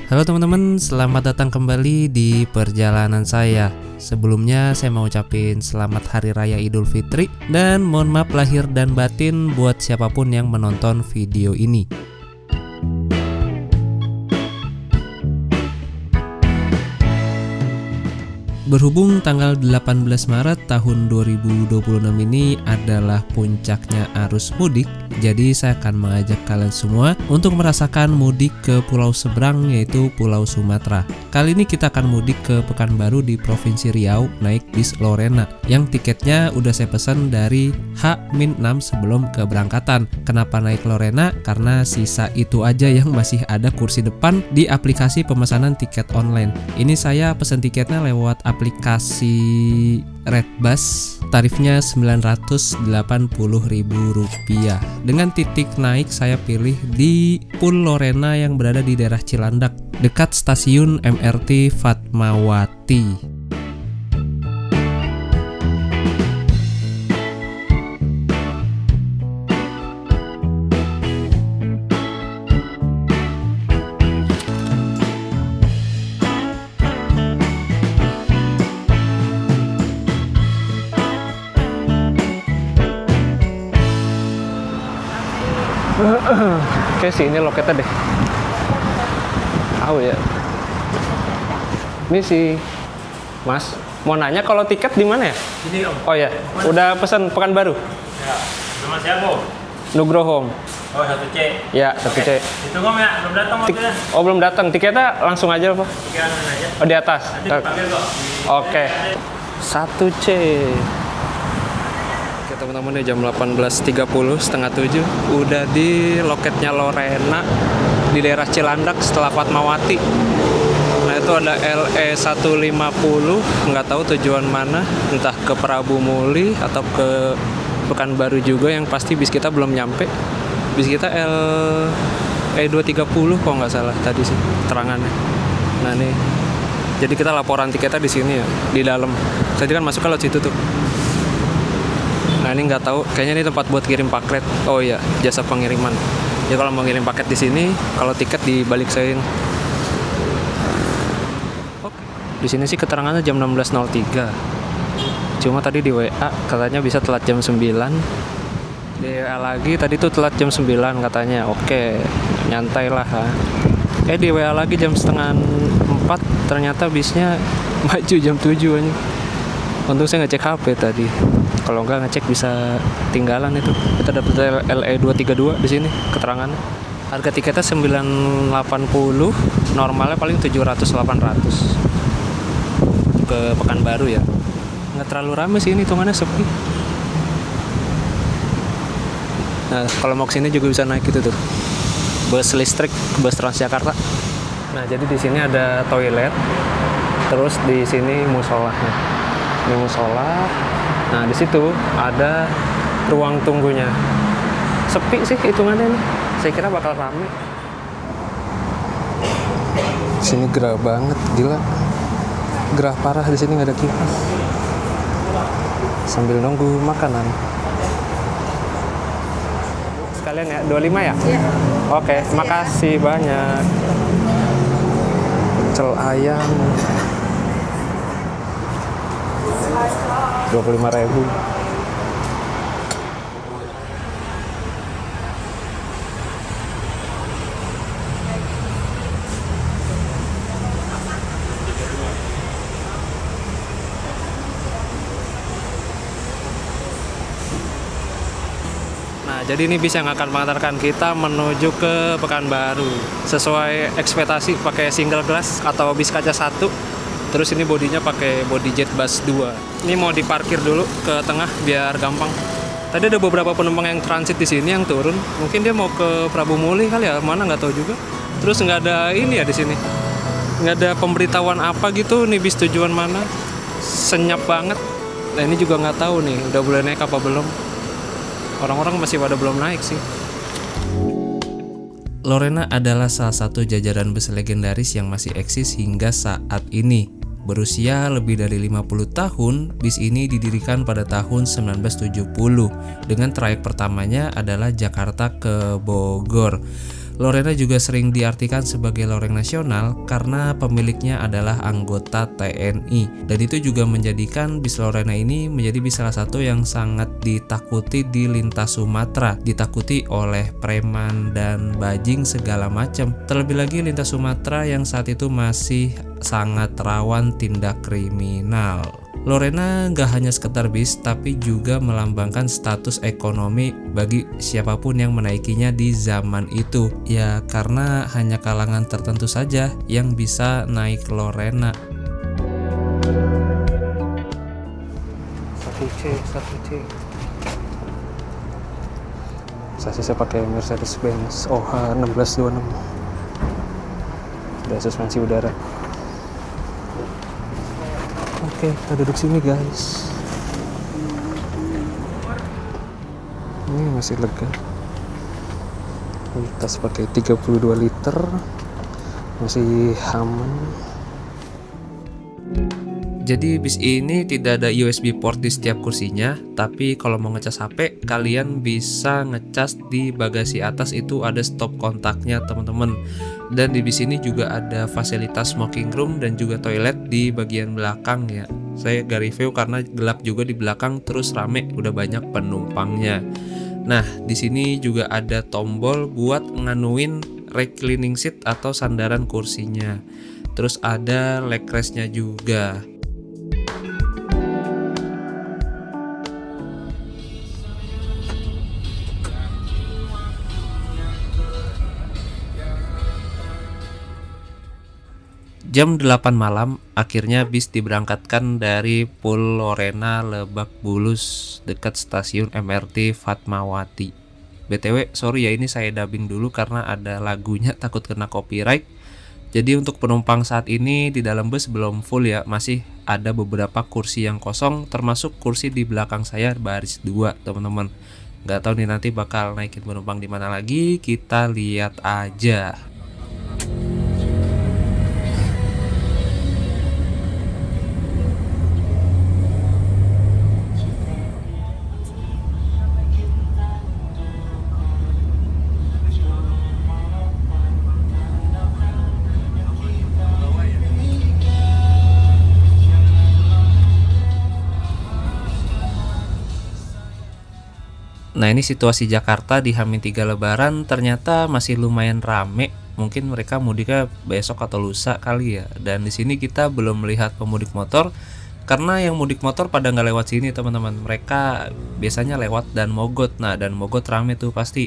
Halo teman-teman, selamat datang kembali di perjalanan saya. Sebelumnya saya mau ucapin selamat Hari Raya Idul Fitri dan mohon maaf lahir dan batin buat siapapun yang menonton video ini. Berhubung tanggal 18 Maret tahun 2026 ini adalah puncaknya arus mudik, jadi saya akan mengajak kalian semua untuk merasakan mudik ke pulau seberang yaitu Pulau Sumatera. Kali ini kita akan mudik ke Pekanbaru di Provinsi Riau naik bis Lorena yang tiketnya udah saya pesan dari H-6 sebelum keberangkatan. Kenapa naik Lorena? Karena sisa itu aja yang masih ada kursi depan di aplikasi pemesanan tiket online. Ini saya pesan tiketnya lewat aplikasi Redbus, tarifnya Rp980.000. Dengan titik naik saya pilih di Pul Lorena yang berada di daerah Cilandak, dekat stasiun MRT Fatmawati. Oke sih, ini loketnya deh. Tahu ya. Ini sih, Mas. Mau nanya kalau tiket di mana ya? Ini Om. Oh ya, udah pesan Pekanbaru. Ya. Nama siapa Om? Nugroho. Oh 1C. Ya, 1C. Itu Om ya, belum datang mobilnya. Oh, belum datang. Tiketnya langsung aja, Pak. Pikiran aja. Oh, di atas. Nanti dipanggil kok. Oke. 1C. Oke, teman-teman, ya jam 18.30, setengah 7. Udah di loketnya Lorena di daerah Cilandak setelah Fatmawati. Nah, itu ada LE 150, nggak tahu tujuan mana, entah ke Prabu Muli atau ke Pekanbaru juga, yang pasti bis kita belum nyampe. Bis kita LE 230 kok nggak salah tadi sih terangannya. Nah, nih. Jadi kita laporan tiketnya di sini ya, di dalam. Tadi kan masuk lewat situ tuh. Nah, ini nggak tahu, kayaknya ini tempat buat kirim paket. Oh iya, jasa pengiriman. Ya kalau mau ngirim paket di sini, kalau tiket dibalik sein. Oke. Di sini sih keterangannya jam 16.03. Cuma tadi di WA katanya bisa telat jam 9. Di WA lagi tadi tuh telat jam 9 katanya. Oke, nyantai lah. Di WA lagi jam setengah 4, ternyata bisnya maju jam 7 aja. Untung saya ngecek HP tadi. Kalau nggak ngecek bisa tinggalan itu. Kita dapat LE 232 di sini keterangannya. Harga tiketnya 980, normalnya paling 700-800. Ke Pekanbaru ya. Nggak terlalu rame sih ini, hitungannya sepi. Nah, kalau mau kesini juga bisa naik itu tuh. Bus listrik, bus Transjakarta. Nah, jadi di sini ada toilet. Terus di sini musolahnya. Ini musola. Nah, di situ ada ruang tunggunya. Sepi sih hitungannya nih. Saya kira bakal rame. Sini gerah banget, gila. Gerah parah di sini, nggak ada kipas. Sambil nunggu makanan. Sekalian ya, 25 ya? Iya. Oke, makasih banyak. Pecel ayam. 25.000. Nah, jadi ini bis yang akan mengantarkan kita menuju ke Pekanbaru. Sesuai ekspektasi pakai single glass atau bis kaca 1. Terus ini bodinya pakai body jet bus 2. Ini mau diparkir dulu ke tengah biar gampang. Tadi ada beberapa penumpang yang transit di sini yang turun. Mungkin dia mau ke Prabu Muli kali ya, mana nggak tahu juga. Terus nggak ada ini ya di sini. Nggak ada pemberitahuan apa gitu nih bis tujuan mana. Senyap banget. Nah, ini juga nggak tahu nih udah boleh naik apa belum. Orang-orang masih pada belum naik sih. Lorena adalah salah satu jajaran bus legendaris yang masih eksis hingga saat ini. Berusia lebih dari 50 tahun, bis ini didirikan pada tahun 1970 dengan trayek pertamanya adalah Jakarta ke Bogor. Lorena juga sering diartikan sebagai loreng nasional karena pemiliknya adalah anggota TNI, dan itu juga menjadikan bis Lorena ini menjadi bis salah satu yang sangat ditakuti di lintas Sumatera, ditakuti oleh preman dan bajing segala macam. Terlebih lagi lintas Sumatera yang saat itu masih sangat rawan tindak kriminal. Lorena gak hanya sekedar bis, tapi juga melambangkan status ekonomi bagi siapapun yang menaikinya di zaman itu. Ya karena hanya kalangan tertentu saja yang bisa naik Lorena. 1C. Sasisnya pakai Mercedes-Benz OH 1626. Ada suspensi udara. Oke, kita duduk sini guys. Ini masih lega. Tas pakai 32 liter. Masih aman. Jadi bis ini tidak ada USB port di setiap kursinya, tapi kalau mau ngecas HP, kalian bisa ngecas di bagasi atas, itu ada stop kontaknya teman-teman. Dan di bis ini juga ada fasilitas smoking room dan juga toilet di bagian belakang ya. Saya gak review karena gelap juga di belakang, terus rame, udah banyak penumpangnya. Nah, di sini juga ada tombol buat nganuin reclining seat atau sandaran kursinya. Terus ada leg rest-nya juga. Jam 8 malam, akhirnya bis diberangkatkan dari Pul Lorena Lebak Bulus dekat stasiun MRT Fatmawati. BTW, sorry ya ini saya dubbing dulu karena ada lagunya, takut kena copyright. Jadi untuk penumpang saat ini di dalam bus belum full ya, masih ada beberapa kursi yang kosong, termasuk kursi di belakang saya baris 2 teman-teman. Gak tahu nih nanti bakal naikin penumpang di mana lagi, kita lihat aja. Nah ini situasi Jakarta di H-3 Lebaran ternyata masih lumayan rame. Mungkin mereka mudiknya besok atau lusa kali ya. Dan di sini kita belum melihat pemudik motor karena yang mudik motor pada nggak lewat sini teman-teman. Mereka biasanya lewat Dan Mogot. Nah Dan Mogot rame tuh pasti.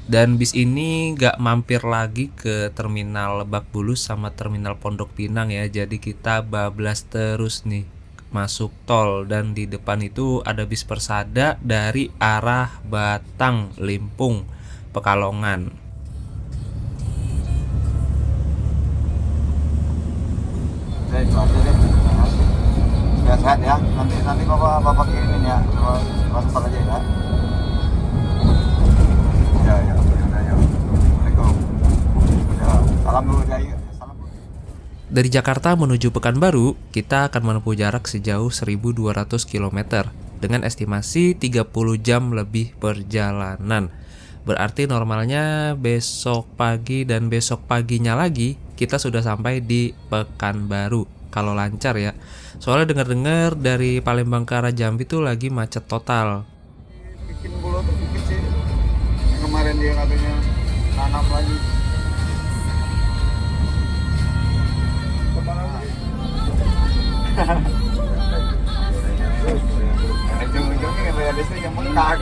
Dan bis ini nggak mampir lagi ke terminal Lebak Bulus sama terminal Pondok Pinang ya. Jadi kita bablas terus nih masuk tol, dan di depan itu ada bis Persada dari arah Batang, Limpung, Pekalongan. Sehat ya, nanti bapak kirimin ya, transfer aja ya. Ya, Assalamualaikum. Ya, salam dulu ya. Dari Jakarta menuju Pekanbaru, kita akan menempuh jarak sejauh 1.200 km dengan estimasi 30 jam lebih perjalanan. Berarti normalnya besok pagi dan besok paginya lagi kita sudah sampai di Pekanbaru kalau lancar ya. Soalnya dengar-dengar dari Palembang ke arah Jambi tuh lagi macet total. Bikin bulu tuh bikin sih. Yang kemarin dia katanya tanam lagi. Ujung-ujungnya yang realisnya yang bengkak.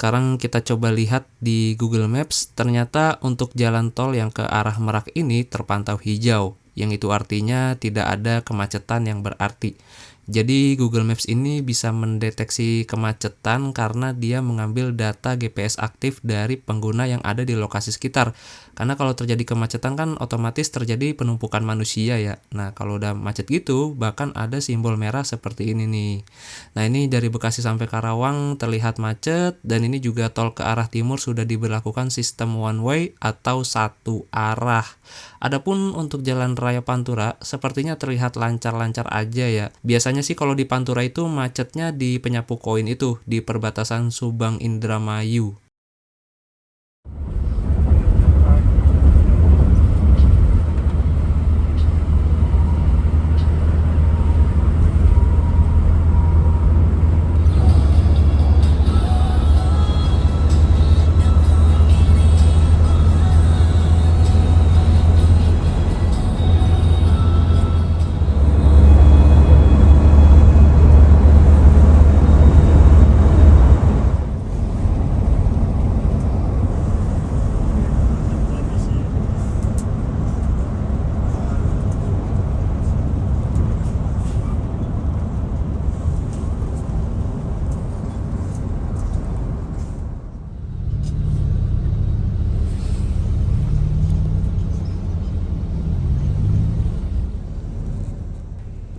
Sekarang kita coba lihat di Google Maps, ternyata untuk jalan tol yang ke arah Merak ini terpantau hijau, yang itu artinya tidak ada kemacetan yang berarti. Jadi Google Maps ini bisa mendeteksi kemacetan karena dia mengambil data GPS aktif dari pengguna yang ada di lokasi sekitar. Karena kalau terjadi kemacetan kan otomatis terjadi penumpukan manusia ya. Nah kalau udah macet gitu bahkan ada simbol merah seperti ini nih. Nah ini dari Bekasi sampai Karawang terlihat macet, dan ini juga tol ke arah timur sudah diberlakukan sistem one way atau satu arah. Adapun untuk jalan raya Pantura sepertinya terlihat lancar-lancar aja ya. Biasanya sih kalau di Pantura itu macetnya di penyapu koin itu di perbatasan Subang Indramayu.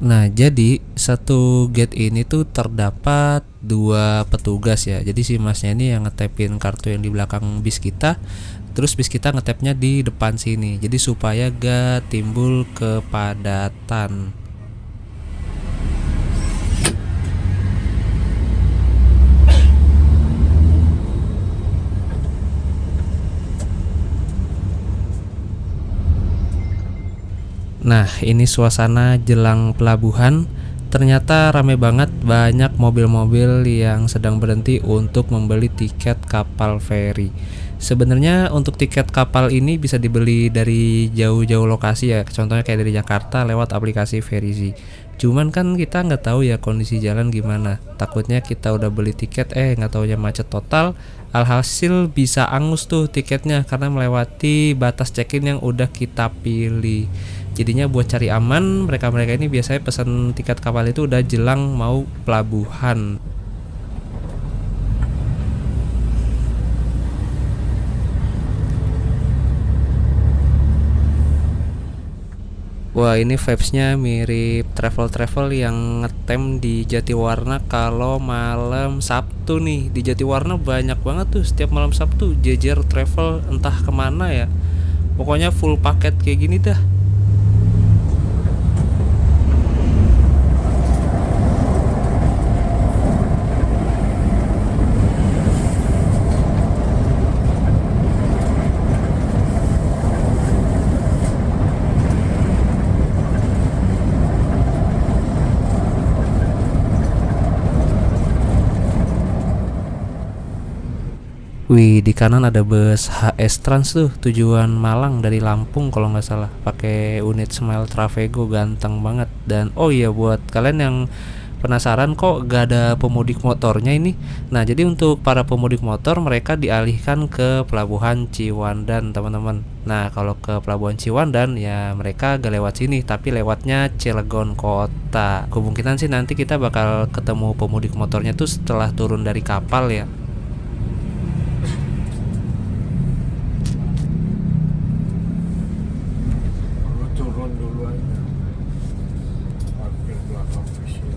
Nah, jadi satu gate ini tuh terdapat 2 petugas ya. Jadi si masnya ini yang ngetepin kartu yang di belakang bis kita, terus bis kita ngetepnya di depan sini. Jadi supaya gak timbul kepadatan. Nah, ini suasana jelang pelabuhan. Ternyata rame banget, banyak mobil-mobil yang sedang berhenti untuk membeli tiket kapal feri. Sebenarnya untuk tiket kapal ini bisa dibeli dari jauh-jauh lokasi ya. Contohnya kayak dari Jakarta lewat aplikasi Ferizi. Cuman kan kita nggak tahu ya kondisi jalan gimana. Takutnya kita udah beli tiket, nggak taunya macet total. Alhasil bisa angus tuh tiketnya karena melewati batas check-in yang udah kita pilih. Jadinya buat cari aman, mereka-mereka ini biasanya pesan tiket kapal itu udah jelang mau pelabuhan. Wah, ini vibes-nya mirip travel-travel yang ngetem di Jatiwarna kalau malam Sabtu nih. Di Jatiwarna banyak banget tuh setiap malam Sabtu jejer travel entah kemana ya. Pokoknya full paket kayak gini dah. Wih, di kanan ada bus HS Trans tuh tujuan Malang dari Lampung kalau nggak salah, pakai unit Smile Travego, ganteng banget. Dan oh iya, buat kalian yang penasaran kok gak ada pemudik motornya ini, nah jadi untuk para pemudik motor mereka dialihkan ke Pelabuhan Ciwandan teman-teman. Nah kalau ke Pelabuhan Ciwandan ya mereka gak lewat sini tapi lewatnya Cilegon kota. Kemungkinan sih nanti kita bakal ketemu pemudik motornya tuh setelah turun dari kapal ya. Turun dulu aja, parkir belakang bis ya.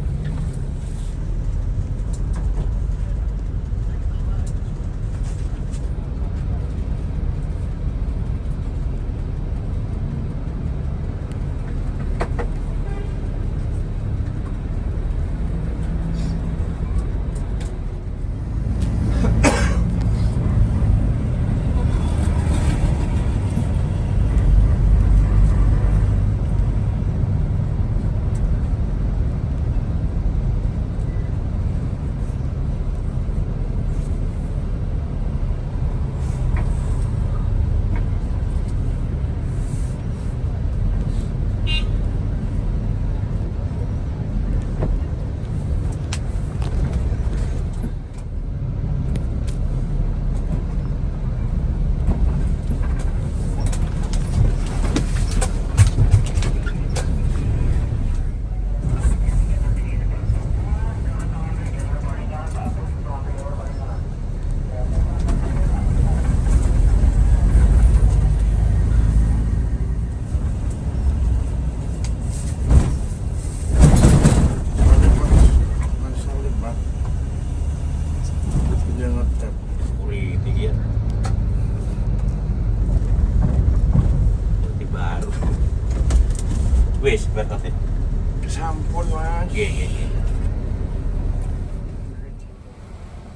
ampun lagi.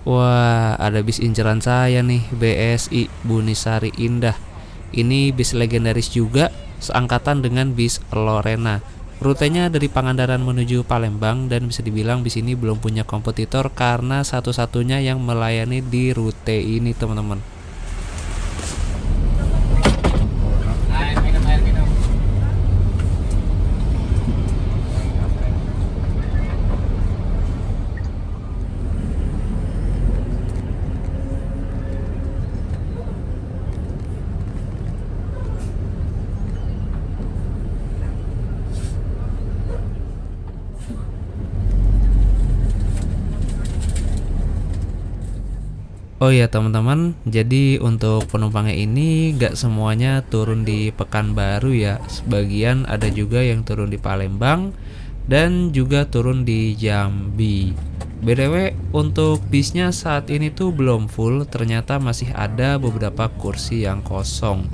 Wah, ada bis inceran saya nih, BSI Bunisari Indah. Ini bis legendaris juga, seangkatan dengan bis Lorena. Rutenya dari Pangandaran menuju Palembang dan bisa dibilang bis ini belum punya kompetitor karena satu-satunya yang melayani di rute ini, teman-teman. Oh iya teman-teman, jadi untuk penumpangnya ini gak semuanya turun di Pekanbaru ya. Sebagian ada juga yang turun di Palembang dan juga turun di Jambi. BTW untuk bisnya saat ini tuh belum full, ternyata masih ada beberapa kursi yang kosong.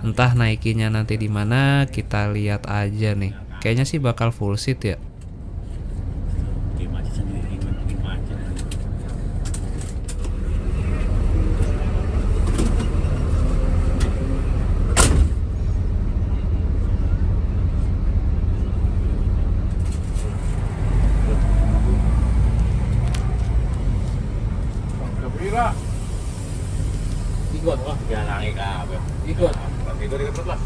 Entah naikinya nanti di mana, kita lihat aja nih. Kayaknya sih bakal full seat ya. Gembira. Ikut wah, jangan kabeh. Ikut. Ikut lah.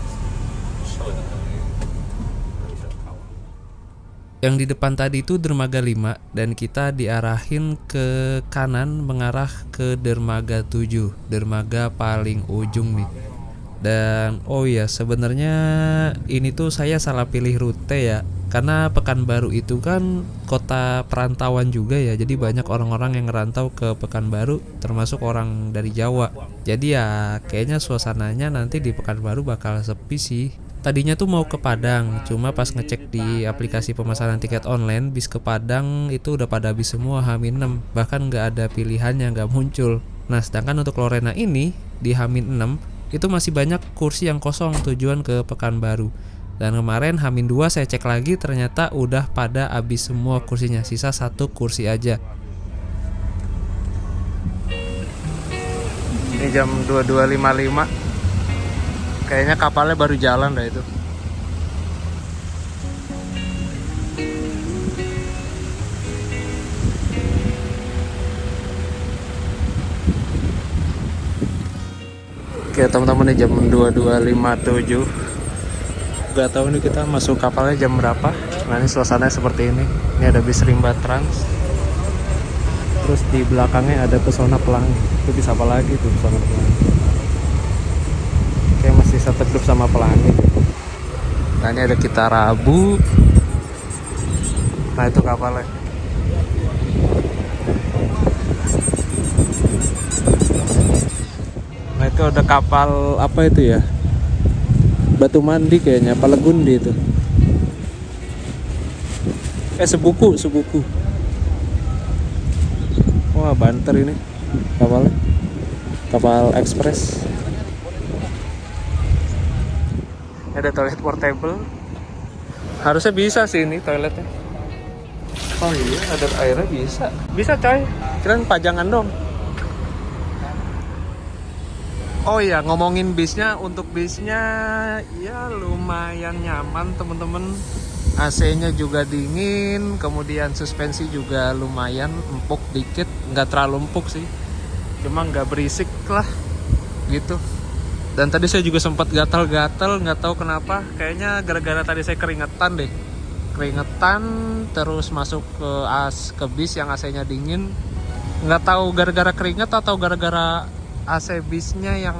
Yang di depan tadi itu dermaga 5 dan kita diarahin ke kanan mengarah ke dermaga 7, dermaga paling ujung nih. Dan oh ya, sebenarnya ini tuh saya salah pilih rute ya. Karena Pekanbaru itu kan kota perantauan juga ya. Jadi banyak orang-orang yang ngerantau ke Pekanbaru, termasuk orang dari Jawa. Jadi ya kayaknya suasananya nanti di Pekanbaru bakal sepi sih. Tadinya tuh mau ke Padang, cuma pas ngecek di aplikasi pemesanan tiket online, bis ke Padang itu udah pada habis semua H-6, bahkan nggak ada pilihannya, nggak muncul. Nah sedangkan untuk Lorena ini di H-6 itu masih banyak kursi yang kosong tujuan ke Pekanbaru. Dan kemarin H-2 saya cek lagi ternyata udah pada habis semua kursinya, sisa 1 kursi aja. Ini jam 22.55. Kayaknya kapalnya baru jalan dah itu. Oke teman-teman, ini jam 22.57. Gak tahu nih kita masuk kapalnya jam berapa. Nah ini suasananya seperti ini. Ini ada bis Rimba Trans. Terus di belakangnya ada Pesona Pelangi. Itu bisa apa lagi tuh Pesona Pelangi? Kayak masih satu grup sama Pelangi. Nah ini ada Kita Rabu. Nah itu kapalnya. Nah itu ada kapal apa itu ya? Batu Mandi kayaknya, apa Legundi itu? Sebuku. Wah banter ini kapalnya. Kapal ekspres. Ada toilet portable. Harusnya bisa sih ini toiletnya. Oh iya, ada airnya bisa. Bisa coy. Kirain pajangan dong. Oh iya, ngomongin bisnya, untuk bisnya ya lumayan nyaman temen-temen. AC-nya juga dingin, kemudian suspensi juga lumayan empuk dikit, nggak terlalu empuk sih, cuma nggak berisik lah gitu. Dan tadi saya juga sempat gatal-gatal, nggak tahu kenapa, kayaknya gara-gara tadi saya keringetan deh, terus masuk ke bis yang AC-nya dingin, nggak tahu gara-gara keringet atau gara-gara AC bisnya yang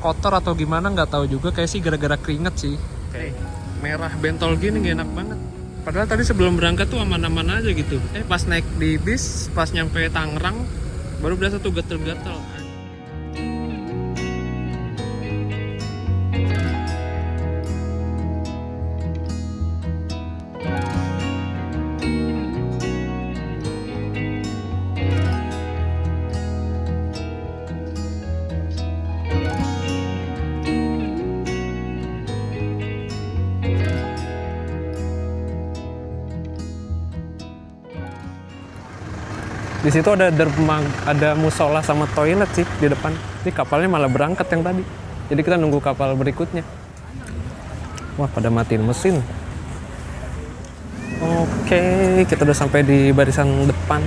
kotor atau gimana, nggak tahu juga. Kayak sih gara-gara keringet sih. Kayak merah bentol gini gak enak banget. Padahal tadi sebelum berangkat tuh aman-aman aja gitu. Pas naik di bis, pas nyampe Tangerang baru berasa tuh gatel-gatel. Di situ ada ada musola sama toilet sih di depan. Ini kapalnya malah berangkat yang tadi. Jadi kita nunggu kapal berikutnya. Wah, pada matiin mesin. Oke, kita udah sampai di barisan depan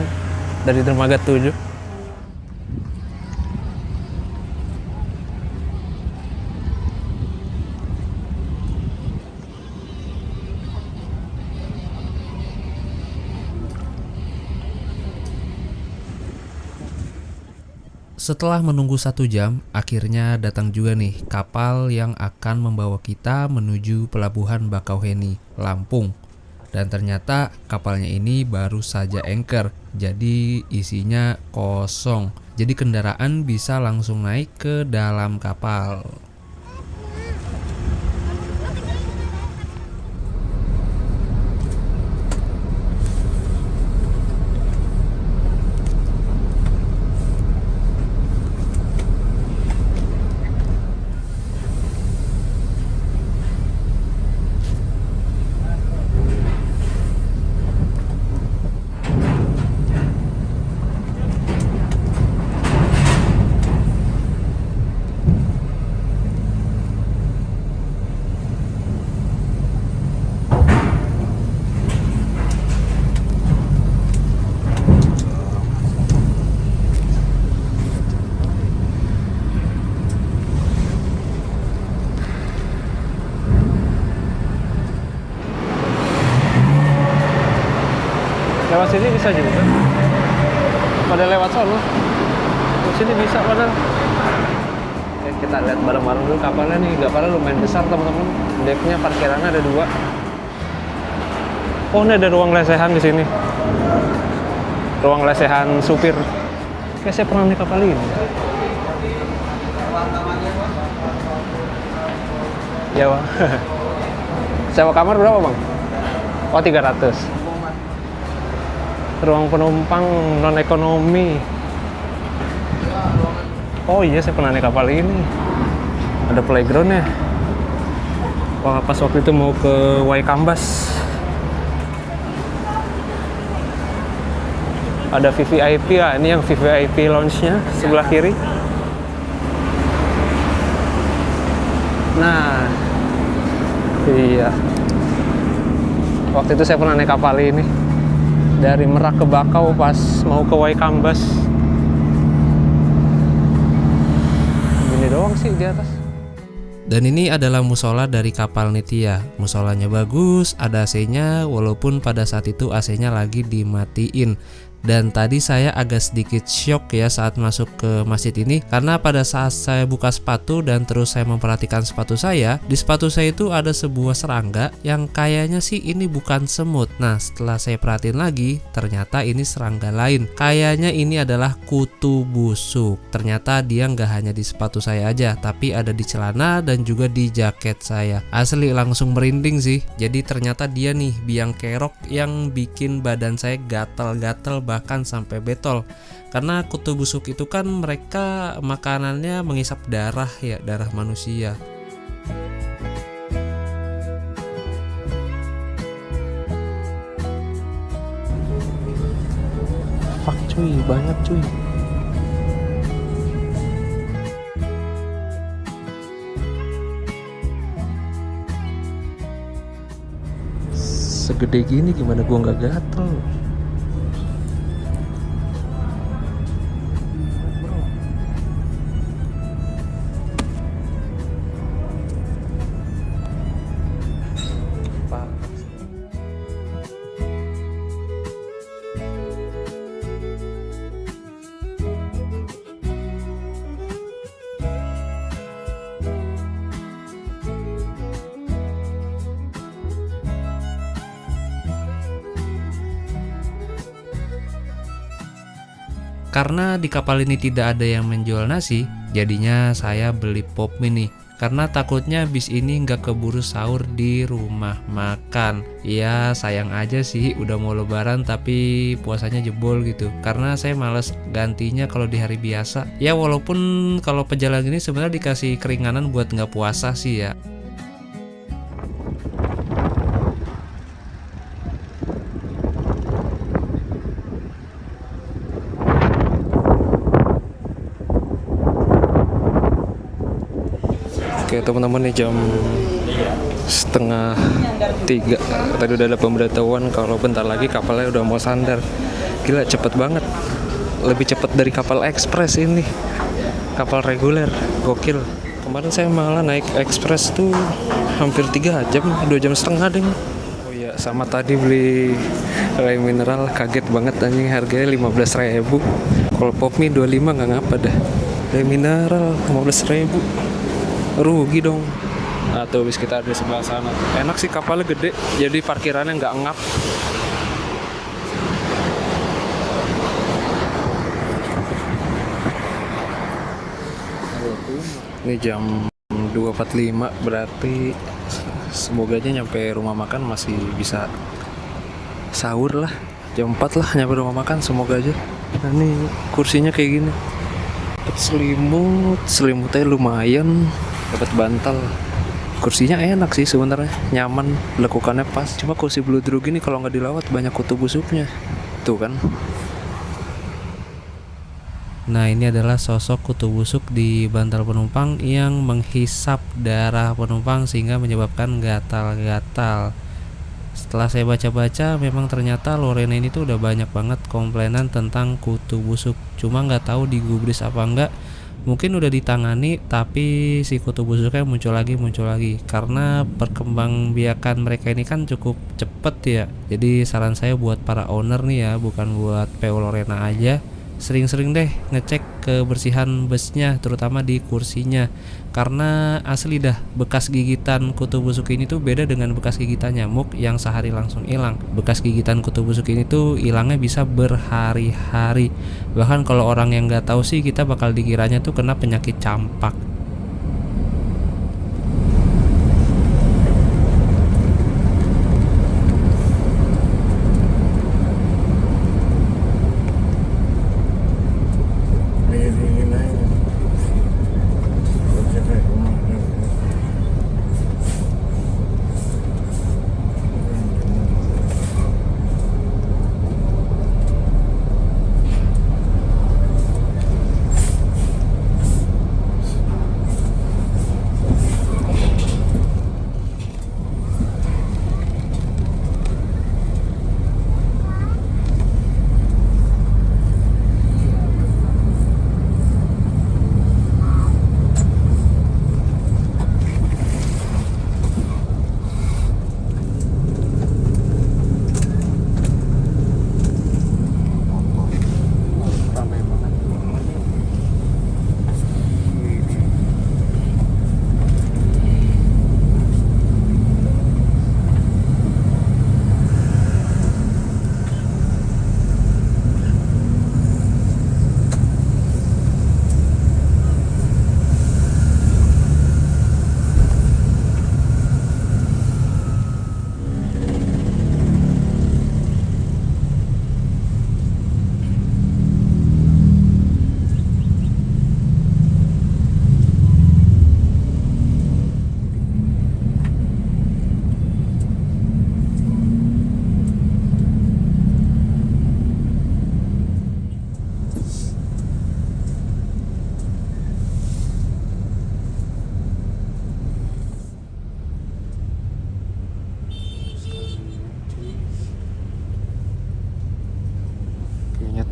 dari dermaga 7. Setelah menunggu 1 jam, akhirnya datang juga nih kapal yang akan membawa kita menuju pelabuhan Bakauheni, Lampung. Dan ternyata kapalnya ini baru saja anchor, jadi isinya kosong. Jadi kendaraan bisa langsung naik ke dalam kapal. Lewat sini bisa juga. Pada lewat sono. Di sini bisa padahal. Kita lihat bareng-bareng dulu kapalnya nih. Kapalnya lumayan besar teman-teman. Decknya parkirannya ada 2. Oh, ini ada ruang lesehan di sini. Ruang lesehan supir. Kayak saya pernah naik kapal ini. Ya, Bang. Sewa kamar berapa, Bang? Oh, 300. Ruang penumpang non ekonomi. Oh iya, saya pernah naik kapal ini. Ada playgroundnya. Wah, pas waktu itu mau ke Waikambas. Ada VVIP ya, ini yang VVIP lounge-nya sebelah kiri. Nah, iya. Waktu itu saya pernah naik kapal ini. Dari Merak ke Bakau pas mau ke Waikambas. Gini doang sih di atas. Dan ini adalah musola dari kapal Nitya. Musolanya bagus, ada AC-nya, walaupun pada saat itu AC-nya lagi dimatiin. Dan tadi saya agak sedikit shock ya saat masuk ke masjid ini, karena pada saat saya buka sepatu dan terus saya memperhatikan sepatu saya, di sepatu saya itu ada sebuah serangga yang kayaknya sih ini bukan semut. Nah, setelah saya perhatiin lagi, ternyata ini serangga lain. Kayaknya ini adalah kutu busuk. Ternyata dia nggak hanya di sepatu saya aja, tapi ada di celana dan juga di jaket saya. Asli langsung merinding sih. Jadi ternyata dia nih biang kerok yang bikin badan saya gatal-gatal bahkan sampai betol. Karena kutu busuk itu kan mereka makanannya menghisap darah ya, darah manusia. Fuck cuy, banyak cuy. Segede gini gimana gua nggak gatel? Karena di kapal ini tidak ada yang menjual nasi, jadinya saya beli pop mie. Karena takutnya bis ini nggak keburu sahur di rumah makan. Ya sayang aja sih udah mau lebaran tapi puasanya jebol gitu. Karena saya males gantinya kalau di hari biasa. Ya walaupun kalau pejalan ini sebenarnya dikasih keringanan buat nggak puasa sih ya. Oke teman-teman, nih jam setengah 3. Tadi udah ada pemberitahuan kalau bentar lagi kapalnya udah mau sandar. Gila cepet banget, lebih cepet dari kapal ekspres ini, kapal reguler, gokil. Kemarin saya malah naik ekspres tuh hampir 3 jam, 2,5 jam deh. Oh iya, sama tadi beli air mineral, kaget banget anjing, harganya 15.000. Kalau pop mie 25 nggak ngapa dah, air mineral 15.000, rugi dong. Atau bis kita ada di sebelah sana. Enak sih, kapalnya gede, jadi parkirannya nggak ngap. Ini jam 2.45, berarti semoga aja nyampe rumah makan masih bisa sahur lah. Jam 4 lah nyampe rumah makan, semoga aja. Nah ini kursinya kayak gini, dapat selimutnya lumayan, dapat bantal. Kursinya enak sih sebenarnya, nyaman, lekukannya pas. Cuma kursi bludrug ini kalau nggak dilawat banyak kutu busuknya, tuh kan. Nah, ini adalah sosok kutu busuk di bantal penumpang yang menghisap darah penumpang sehingga menyebabkan gatal-gatal. Setelah saya baca-baca, memang ternyata Lorena ini tuh udah banyak banget komplainan tentang kutu busuk. Cuma nggak tahu digubris apa enggak. Mungkin udah ditangani, tapi si kutu busuknya muncul lagi. Karena perkembangbiakan mereka ini kan cukup cepet ya. Jadi saran saya buat para owner nih ya, bukan buat PO Lorena aja, sering-sering deh ngecek kebersihan busnya, terutama di kursinya. Karena asli dah, bekas gigitan kutu busuk ini tuh beda dengan bekas gigitan nyamuk yang sehari langsung hilang. Bekas gigitan kutu busuk ini tuh hilangnya bisa berhari-hari. Bahkan kalau orang yang nggak tahu sih, kita bakal dikiranya tuh kena penyakit campak.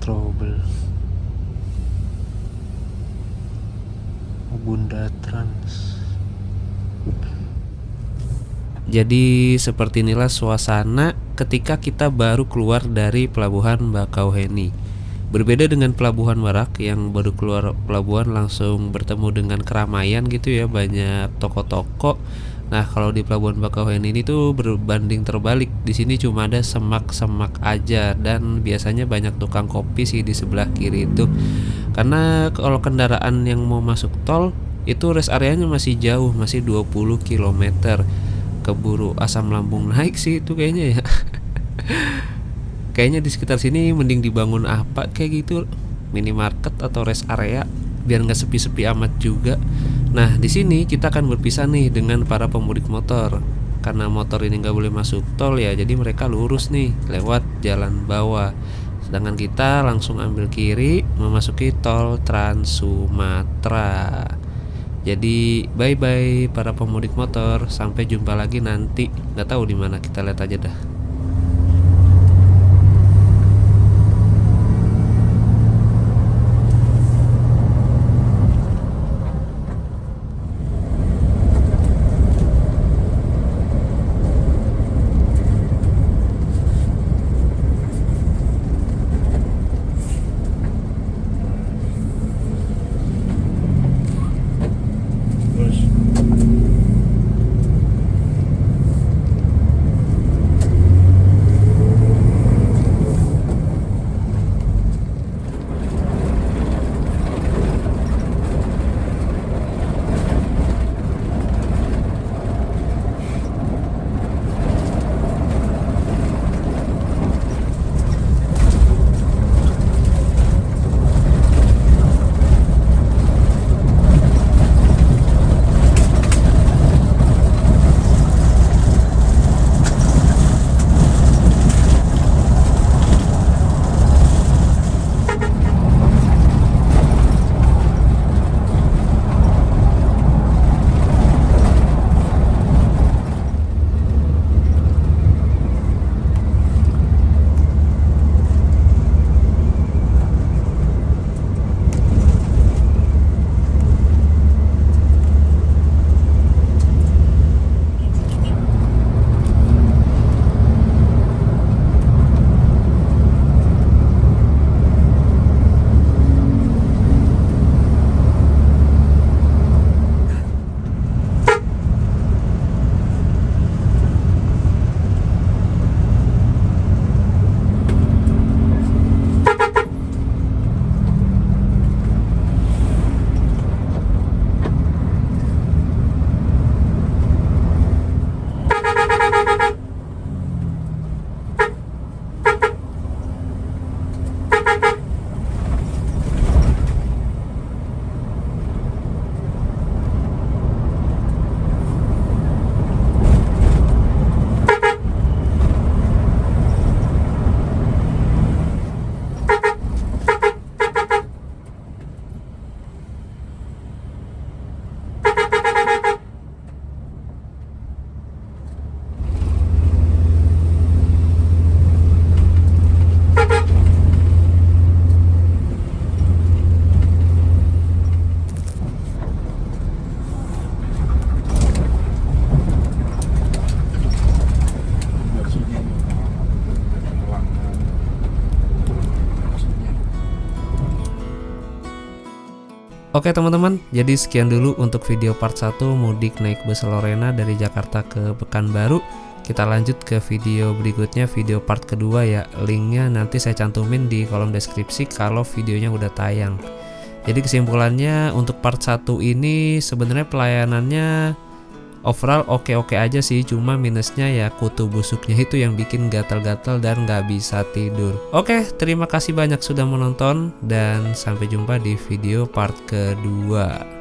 Trouble Bunda Trans. Jadi seperti inilah suasana ketika kita baru keluar dari pelabuhan Bakauheni. Berbeda dengan pelabuhan Merak yang baru keluar pelabuhan langsung bertemu dengan keramaian gitu ya, banyak toko-toko. Nah, kalau di pelabuhan Bakauheni ini tuh berbanding terbalik. Di sini cuma ada semak-semak aja, dan biasanya banyak tukang kopi sih di sebelah kiri itu. Karena kalau kendaraan yang mau masuk tol itu rest areanya masih jauh, masih 20 km. Keburu asam lambung naik sih itu kayaknya ya. Kayaknya di sekitar sini mending dibangun apa kayak gitu, minimarket atau rest area biar nggak sepi-sepi amat juga. Nah, di sini kita akan berpisah nih dengan para pemudik motor. Karena motor ini nggak boleh masuk tol ya, jadi mereka lurus nih lewat jalan bawah. Sedangkan kita langsung ambil kiri memasuki tol Trans Sumatera. Jadi bye bye para pemudik motor, sampai jumpa lagi nanti. Nggak tahu di mana, kita lihat aja dah. Terus Oke teman-teman, jadi sekian dulu untuk video part 1 mudik naik bus Lorena dari Jakarta ke Pekanbaru. Kita lanjut ke video berikutnya, video part kedua ya. Linknya nanti saya cantumin di kolom deskripsi kalau videonya udah tayang. Jadi kesimpulannya untuk part 1 ini sebenarnya pelayanannya overall oke-oke aja sih, cuma minusnya ya kutu busuknya itu yang bikin gatal-gatal dan nggak bisa tidur. Oke, terima kasih banyak sudah menonton dan sampai jumpa di video part kedua.